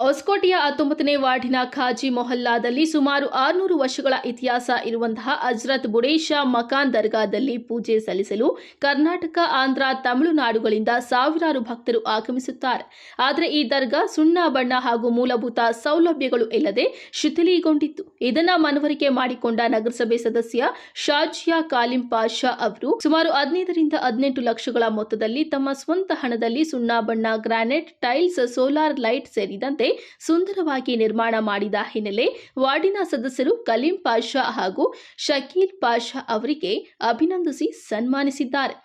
ಹೊಸಕೋಟೆಯ 19ನೇ ವಾರ್ಡಿನ ಖಾಜಿ ಮೊಹಲ್ಲಾದಲ್ಲಿ ಸುಮಾರು 600 ವರ್ಷಗಳ ಇತಿಹಾಸ ಇರುವಂತಹ ಹಜರತ್ ಬುಡೇಶ ಮಕಾನ್ ದರ್ಗಾದಲ್ಲಿ ಪೂಜೆ ಸಲ್ಲಿಸಲು ಕರ್ನಾಟಕ, ಆಂಧ್ರ, ತಮಿಳುನಾಡುಗಳಿಂದ ಸಾವಿರಾರು ಭಕ್ತರು ಆಗಮಿಸುತ್ತಾರೆ. ಆದರೆ ಈ ದರ್ಗಾ ಸುಣ್ಣ ಬಣ್ಣ ಹಾಗೂ ಮೂಲಭೂತ ಸೌಲಭ್ಯಗಳು ಇಲ್ಲದೆ ಶಿಥಿಲಗೊಂಡಿತ್ತು. ಇದನ್ನ ಮನವರಿಕೆ ಮಾಡಿಕೊಂಡ ನಗರಸಭೆ ಸದಸ್ಯ ಶಾಜಿಯಾ ಕಾಲಿಂ ಪಾಷಾ ಅವರು ಸುಮಾರು 15 ರಿಂದ 18 ಲಕ್ಷಗಳ ಮೊತ್ತದಲ್ಲಿ ತಮ್ಮ ಸ್ವಂತ ಹಣದಲ್ಲಿ ಸುಣ್ಣ ಬಣ್ಣ, ಗ್ರಾನೈಟ್, ಟೈಲ್ಸ್, ಸೋಲಾರ್ ಲೈಟ್ ಸೇರಿದಂತೆ ಸುಂದರವಾಗಿ ನಿರ್ಮಾಣ ಮಾಡಿದ ಹಿನ್ನೆಲೆ ವಾರ್ಡಿನ ಸದಸ್ಯರು ಕಲೀಂ ಪಾಷಾ ಹಾಗೂ ಶಕೀಲ್ ಪಾಷಾ ಅವರಿಗೆ ಅಭಿನಂದಿಸಿ ಸನ್ಮಾನಿಸಿದ್ದಾರೆ.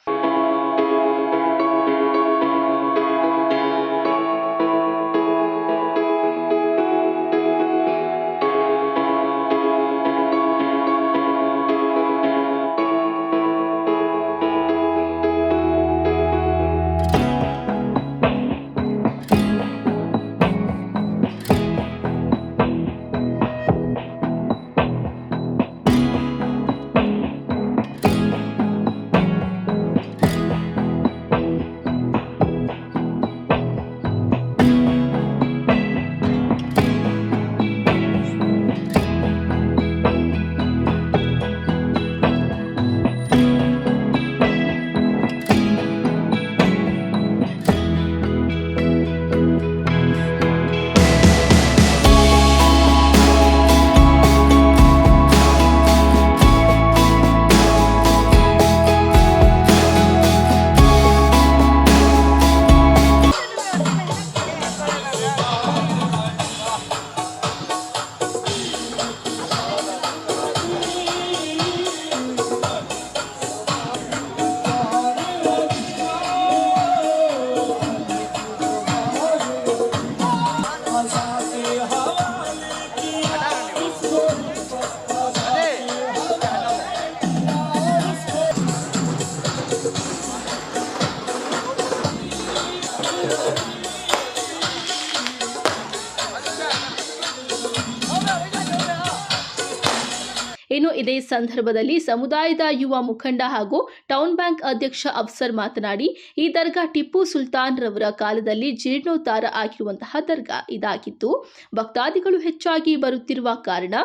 ಇನ್ನು ಇದೇ ಸಂದರ್ಭದಲ್ಲಿ ಸಮುದಾಯದ ಯುವ ಮುಖಂಡ ಹಾಗೂ ಟೌನ್ ಬ್ಯಾಂಕ್ ಅಧ್ಯಕ್ಷ ಅಫ್ಸರ್ ಮಾತನಾಡಿ, ಈ ದರ್ಗಾ ಟಿಪ್ಪು ಸುಲ್ತಾನ್ ರವರ ಕಾಲದಲ್ಲಿ ಜೀರ್ಣೋದ್ಧಾರ ಆಗಿರುವಂತಹ ದರ್ಗಾ ಇದಾಗಿದ್ದು, ಭಕ್ತಾದಿಗಳು ಹೆಚ್ಚಾಗಿ ಬರುತ್ತಿರುವ ಕಾರಣ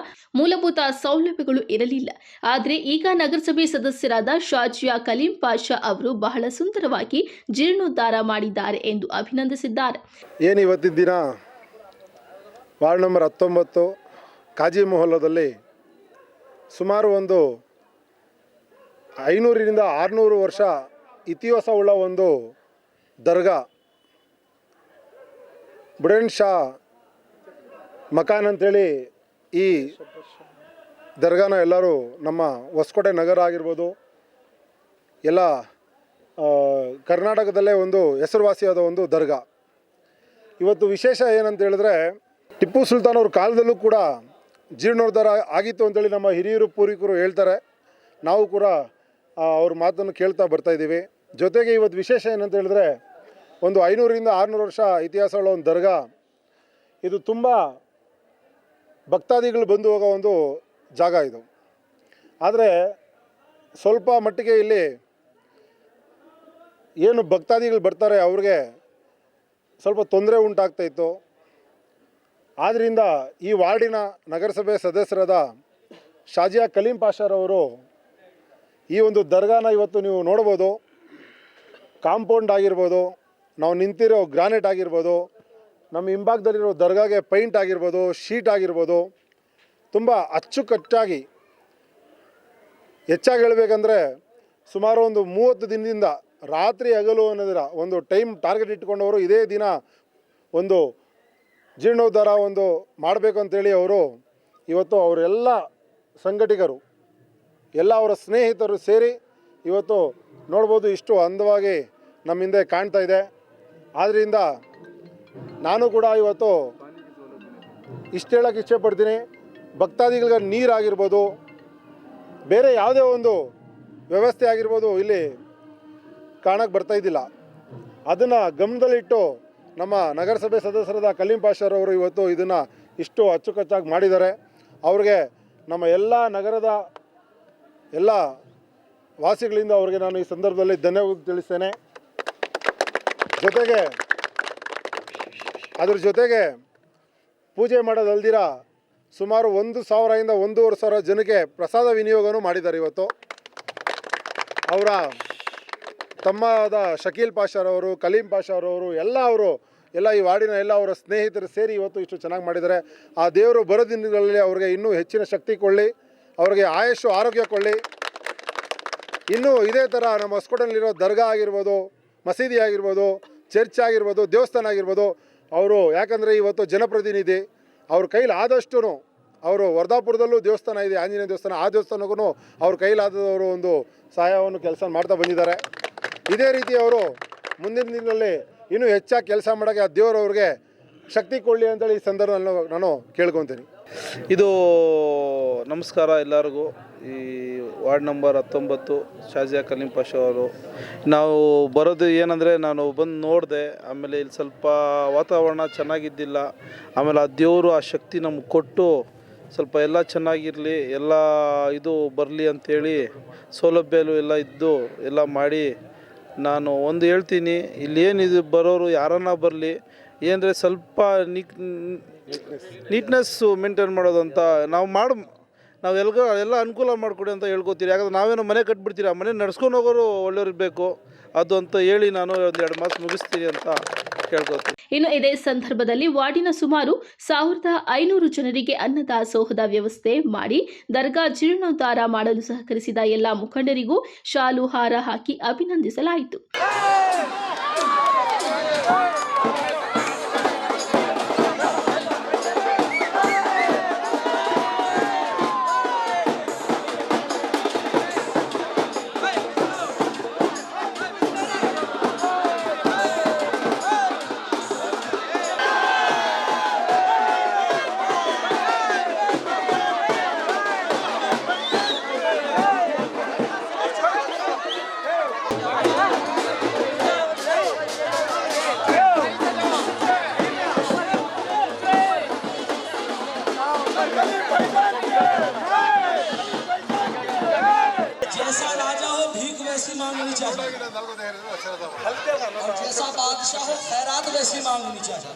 ಮೂಲಭೂತ ಸೌಲಭ್ಯಗಳು ಇರಲಿಲ್ಲ. ಆದರೆ ಈಗ ನಗರಸಭೆ ಸದಸ್ಯರಾದ ಶಾಜಿಯಾ ಕಲೀಂ ಪಾಷಾ ಅವರು ಬಹಳ ಸುಂದರವಾಗಿ ಜೀರ್ಣೋದ್ಧಾರ ಮಾಡಿದ್ದಾರೆ ಎಂದು ಅಭಿನಂದಿಸಿದ್ದಾರೆ. ಇವತ್ತಿನ ದಿನ ವಾರ್ಡ್ ನಂಬರ್ 19 ಖಾಜಿ ಮೊಹಲ್ಲಾದಲ್ಲಿ ಸುಮಾರು ಒಂದು 500 ರಿಂದ 600 ವರ್ಷ ಇತಿಹಾಸವುಳ್ಳ ಒಂದು ದರ್ಗಾ ಬುಡೇನ್ ಶಾ ಮಕಾನ್ ಅಂತೇಳಿ ಈ ದರ್ಗಾನ ಎಲ್ಲರೂ ನಮ್ಮ ಹೊಸಕೋಟೆ ನಗರ ಆಗಿರ್ಬೋದು, ಎಲ್ಲ ಕರ್ನಾಟಕದಲ್ಲೇ ಒಂದು ಹೆಸರುವಾಸಿಯಾದ ಒಂದು ದರ್ಗಾ. ಇವತ್ತು ವಿಶೇಷ ಏನಂತ ಹೇಳಿದ್ರೆ, ಟಿಪ್ಪು ಸುಲ್ತಾನ್ ಅವ್ರ ಕಾಲದಲ್ಲೂ ಕೂಡ ಜೀರ್ಣೋದ್ಧಾರ ಆಗಿತ್ತು ಅಂತೇಳಿ ನಮ್ಮ ಹಿರಿಯರು ಪೂರ್ವಿಕರು ಹೇಳ್ತಾರೆ. ನಾವು ಕೂಡ ಅವ್ರ ಮಾತನ್ನು ಕೇಳ್ತಾ ಬರ್ತಾಯಿದ್ದೀವಿ. ಜೊತೆಗೆ ಇವತ್ತು ವಿಶೇಷ ಏನಂತ ಹೇಳಿದ್ರೆ, ಒಂದು 500 ರಿಂದ 600 ವರ್ಷ ಇತಿಹಾಸವುಳ್ಳ ಒಂದು ದರ್ಗಾ. ಇದು ತುಂಬ ಭಕ್ತಾದಿಗಳು ಬಂದು ಹೋಗೋ ಒಂದು ಜಾಗ ಇದು. ಆದರೆ ಸ್ವಲ್ಪ ಮಟ್ಟಿಗೆ ಇಲ್ಲಿ ಏನು ಭಕ್ತಾದಿಗಳು ಬರ್ತಾರೆ ಅವ್ರಿಗೆ ಸ್ವಲ್ಪ ತೊಂದರೆ ಉಂಟಾಗ್ತಾಯಿತ್ತು. ಆದ್ದರಿಂದ ಈ ವಾರ್ಡಿನ ನಗರಸಭೆ ಸದಸ್ಯರಾದ ಶಾಜಿಯಾ ಕಲೀಂ ಪಾಷಾರವರು ಈ ಒಂದು ದರ್ಗಾನ ಇವತ್ತು ನೀವು ನೋಡ್ಬೋದು. ಕಾಂಪೌಂಡ್ ಆಗಿರ್ಬೋದು, ನಾವು ನಿಂತಿರೋ ಗ್ರಾನೈಟ್ ಆಗಿರ್ಬೋದು, ನಮ್ಮ ಹಿಂಭಾಗದಲ್ಲಿರೋ ದರ್ಗಾಗೆ ಪೈಂಟ್ ಆಗಿರ್ಬೋದು, ಶೀಟ್ ಆಗಿರ್ಬೋದು, ತುಂಬ ಅಚ್ಚುಕಟ್ಟಾಗಿ, ಹೆಚ್ಚಾಗಿ ಹೇಳಬೇಕಂದ್ರೆ ಸುಮಾರು ಒಂದು 30 ದಿನದಿಂದ ರಾತ್ರಿ ಹಗಲು ಅನ್ನೋದರ ಒಂದು ಟೈಮ್ ಟಾರ್ಗೆಟ್ ಇಟ್ಕೊಂಡವರು ಇದೇ ದಿನ ಒಂದು ಜೀರ್ಣೋದ್ಧಾರ ಒಂದು ಮಾಡಬೇಕು ಅಂತೇಳಿ ಅವರು ಇವತ್ತು ಅವರೆಲ್ಲ ಸಂಘಟಕರು, ಎಲ್ಲ ಅವರ ಸ್ನೇಹಿತರು ಸೇರಿ ಇವತ್ತು ನೋಡ್ಬೋದು ಇಷ್ಟು ಅಂದವಾಗಿ ನಮ್ಮ ಹಿಂದೆ ಕಾಣ್ತಾ ಇದೆ. ಆದ್ದರಿಂದ ನಾನು ಕೂಡ ಇವತ್ತು ಇಷ್ಟು ಹೇಳೋಕ್ಕೆ ಇಷ್ಟಪಡ್ತೀನಿ, ಭಕ್ತಾದಿಗಳಿಗೆ ನೀರಾಗಿರ್ಬೋದು, ಬೇರೆ ಯಾವುದೇ ಒಂದು ವ್ಯವಸ್ಥೆ ಆಗಿರ್ಬೋದು ಇಲ್ಲಿ ಕಾಣಕ್ಕೆ ಬರ್ತಾಯಿದ್ದಿಲ್ಲ. ಅದನ್ನು ಗಮನದಲ್ಲಿಟ್ಟು ನಮ್ಮ ನಗರಸಭೆ ಸದಸ್ಯರಾದ ಕಲೀಂ ಪಾಷಾರವರು ಇವತ್ತು ಇದನ್ನು ಇಷ್ಟು ಅಚ್ಚುಕಟ್ಟಾಗಿ ಮಾಡಿದ್ದಾರೆ. ಅವ್ರಿಗೆ ನಮ್ಮ ಎಲ್ಲ ನಗರದ ಎಲ್ಲ ವಾಸಿಗಳಿಂದ ಅವರಿಗೆ ನಾನು ಈ ಸಂದರ್ಭದಲ್ಲಿ ಧನ್ಯವಾದ ತಿಳಿಸ್ತೇನೆ. ಅದ್ರ ಜೊತೆಗೆ ಪೂಜೆ ಮಾಡೋದಲ್ದಿರ ಸುಮಾರು 1,000ರಿಂದ 1,500 ಜನಕ್ಕೆ ಪ್ರಸಾದ ವಿನಿಯೋಗನೂ ಮಾಡಿದ್ದಾರೆ. ಇವತ್ತು ಅವರ ತಮ್ಮದ ಶಕೀಲ್ ಪಾಷಾರವರು, ಕಲೀಂ ಪಾಷಾರವರು ಎಲ್ಲ ಈ ವಾರ್ಡಿನ ಎಲ್ಲ ಅವರ ಸ್ನೇಹಿತರು ಸೇರಿ ಇವತ್ತು ಇಷ್ಟು ಚೆನ್ನಾಗಿ ಮಾಡಿದ್ದಾರೆ. ಆ ದೇವರು ಬರೋ ದಿನಗಳಲ್ಲಿ ಅವ್ರಿಗೆ ಇನ್ನೂ ಹೆಚ್ಚಿನ ಶಕ್ತಿ ಕೊಳ್ಳಿ, ಅವ್ರಿಗೆ ಆಯುಷು ಆರೋಗ್ಯ ಕೊಳ್ಳಿ. ಇನ್ನೂ ಇದೇ ಥರ ನಮ್ಮ ಹೊಸಕೋಟೆಯಲ್ಲಿರೋ ದರ್ಗಾ ಆಗಿರ್ಬೋದು, ಮಸೀದಿ ಆಗಿರ್ಬೋದು, ಚರ್ಚ್ ಆಗಿರ್ಬೋದು, ದೇವಸ್ಥಾನ ಆಗಿರ್ಬೋದು, ಅವರು ಯಾಕಂದರೆ ಇವತ್ತು ಜನಪ್ರತಿನಿಧಿ, ಅವ್ರ ಕೈಲಿ ಆದಷ್ಟು ಅವರು ವರ್ಧಾಪುರದಲ್ಲೂ ದೇವಸ್ಥಾನ ಇದೆ, ಆಂಜನೇಯ ದೇವಸ್ಥಾನ, ಆ ದೇವಸ್ಥಾನಕ್ಕೂ ಅವ್ರ ಕೈಲಾದವರು ಒಂದು ಸಹಾಯವನ್ನು ಕೆಲಸ ಮಾಡ್ತಾ ಬಂದಿದ್ದಾರೆ. ಇದೇ ರೀತಿ ಅವರು ಮುಂದಿನ ದಿನಗಳಲ್ಲಿ ಇನ್ನೂ ಹೆಚ್ಚಾಗಿ ಕೆಲಸ ಮಾಡೋಕ್ಕೆ ಆ ದೇವರು ಅವ್ರಿಗೆ ಶಕ್ತಿ ಕೊಡಲಿ ಅಂತೇಳಿ ಈ ಸಂದರ್ಭದಲ್ಲಿ ನಾನು ಕೇಳ್ಕೊತೀನಿ. ಇದು ನಮಸ್ಕಾರ ಎಲ್ಲರಿಗೂ. ಈ ವಾರ್ಡ್ ನಂಬರ್ 19 ಶಾಜಿಯಾ ಕಲೀಂ ಪಾಷಾ ಅವರು. ನಾವು ಬರೋದು ಏನಂದರೆ, ನಾನು ಬಂದು ನೋಡಿದೆ, ಆಮೇಲೆ ಇಲ್ಲಿ ಸ್ವಲ್ಪ ವಾತಾವರಣ ಚೆನ್ನಾಗಿದ್ದಿಲ್ಲ, ಆಮೇಲೆ ಆ ದೇವರು ಆ ಶಕ್ತಿ ನಮ್ಗೆ ಕೊಟ್ಟು ಸ್ವಲ್ಪ ಎಲ್ಲ ಚೆನ್ನಾಗಿರಲಿ, ಎಲ್ಲ ಇದು ಬರಲಿ ಅಂಥೇಳಿ ಸೌಲಭ್ಯಗಳು ಎಲ್ಲ ಇದ್ದು ಎಲ್ಲ ಮಾಡಿ ನಾನು ಒಂದು ಹೇಳ್ತೀನಿ, ಇಲ್ಲೇನಿದು ಬರೋರು ಯಾರನ್ನ ಬರಲಿ ಏನಂದರೆ ಸ್ವಲ್ಪ ನೀಟ್ನೆಸ್ಸು ಮೇಂಟೈನ್ ಮಾಡೋದಂತ ನಾವು ಎಲ್ಲ ಅನುಕೂಲ ಮಾಡಿಕೊಡಿ ಅಂತ ಹೇಳ್ಕೊತೀರಿ. ಯಾಕಂದ್ರೆ ನಾವೇನೋ ಮನೆ ಕಟ್ಬಿಡ್ತೀರಿ, ಆ ಮನೆ ನಡ್ಸ್ಕೊಂಡು ಹೋಗೋರು ಒಳ್ಳೆಯವ್ರು ಇರಬೇಕು ಅದು ಅಂತ ಹೇಳಿ ನಾನು 1-2 ಮಾತು ಮುಗಿಸ್ತೀನಿ ಅಂತ ಕೇಳ್ಕೊತೀನಿ. ಇನ್ನು ಇದೇ ಸಂದರ್ಭದಲ್ಲಿ ವಾರ್ಡಿನ ಸುಮಾರು 1,500 ಜನರಿಗೆ ಅನ್ನದಾಸೋಹದ ವ್ಯವಸ್ಥೆ ಮಾಡಿ ದರ್ಗಾ ಜೀರ್ಣೋದ್ಧಾರ ಮಾಡಲು ಸಹಕರಿಸಿದ ಎಲ್ಲ ಮುಖಂಡರಿಗೂ ಶಾಲು ಹಾರ ಹಾಕಿ ಅಭಿನಂದಿಸಲಾಯಿತು. जैसा राजा हो भीख वैसी मांगनी चाहिए, और जैसा बादशाह हो खैरात वैसी मांगनी चाहिए।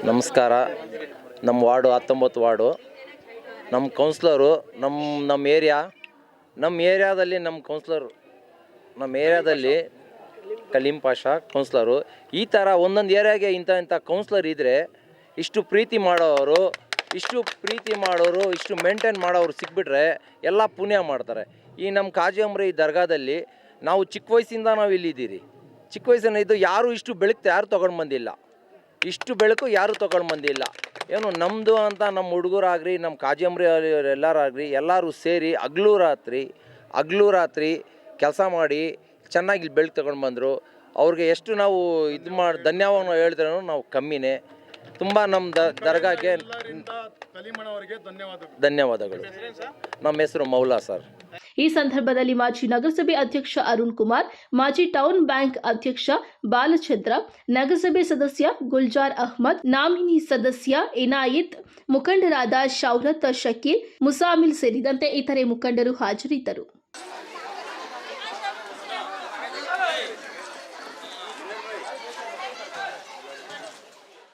ನಮಸ್ಕಾರ. ನಮ್ಮ ವಾರ್ಡು 19 ವಾರ್ಡು. ನಮ್ಮ ಕೌನ್ಸ್ಲರು ನಮ್ಮ ಏರಿಯಾದಲ್ಲಿ ನಮ್ಮ ಏರಿಯಾದಲ್ಲಿ ಕಲೀಂ ಪಾಷಾ ಕೌನ್ಸ್ಲರು. ಈ ಥರ ಒಂದೊಂದು ಏರಿಯಾಗೆ ಇಂಥ ಕೌನ್ಸ್ಲರ್ ಇದ್ದರೆ ಇಷ್ಟು ಪ್ರೀತಿ ಮಾಡೋರು, ಇಷ್ಟು ಮೇಂಟೈನ್ ಮಾಡೋರು ಸಿಕ್ಬಿಟ್ರೆ ಎಲ್ಲ ಪುಣ್ಯ ಮಾಡ್ತಾರೆ. ಈ ನಮ್ಮ ಕಾಜಿ ಅಮ್ರಿ ದರ್ಗಾದಲ್ಲಿ ನಾವು ಚಿಕ್ಕ ವಯಸ್ಸಿಂದ ನಾವು ಇಲ್ಲಿದ್ದೀರಿ. ಚಿಕ್ಕ ವಯಸ್ಸಿನ ಇದು ಯಾರು ಇಷ್ಟು ಬೆಳಕು ಯಾರು ತೊಗೊಂಡು ಬಂದಿಲ್ಲ. ಏನು ನಮ್ಮದು ಅಂತ ನಮ್ಮ ಹುಡುಗರಾಗ್ರಿ, ನಮ್ಮ ಕಾಜಿ ಅಮ್ರಿ ಎಲ್ಲರೂ ಸೇರಿ ಹಗ್ಲು ರಾತ್ರಿ ಕೆಲಸ ಮಾಡಿ ಚೆನ್ನಾಗಿ ಇಲ್ಲಿ ಬೆಳಕು ತೊಗೊಂಡು ಬಂದರು. ಅವ್ರಿಗೆ ಎಷ್ಟು ನಾವು ಧನ್ಯವಾದ ಹೇಳ್ತಾರೆ ನಾವು ಕಮ್ಮಿನೇ. ತುಂಬ ನಮ್ಮ ದರ್ಗಾಗೆ ಧನ್ಯವಾದಗಳು. ನಮ್ಮ ಹೆಸರು ಮೌಲಾ ಸರ್. ಈ ಸಂದರ್ಭದಲ್ಲಿ ಮಾಜಿ ನಗರಸಭೆ ಅಧ್ಯಕ್ಷ ಅರುಣ್ ಕುಮಾರ್, ಮಾಜಿ ಟೌನ್ ಬ್ಯಾಂಕ್ ಅಧ್ಯಕ್ಷ ಬಾಲಚಂದ್ರ, ನಗರಸಭೆ ಸದಸ್ಯ ಗುಲ್ಜಾರ್ ಅಹ್ಮದ್, ನಾಮಿನಿ ಸದಸ್ಯ ಇನಾಯಿತ್, ಮುಖಂಡರಾದ ಶೌರತ್, ಶಕೀಲ್, ಮುಸಾಮಿಲ್ ಸೇರಿದಂತೆ ಇತರೆ ಮುಖಂಡರು ಹಾಜರಿದ್ದರು.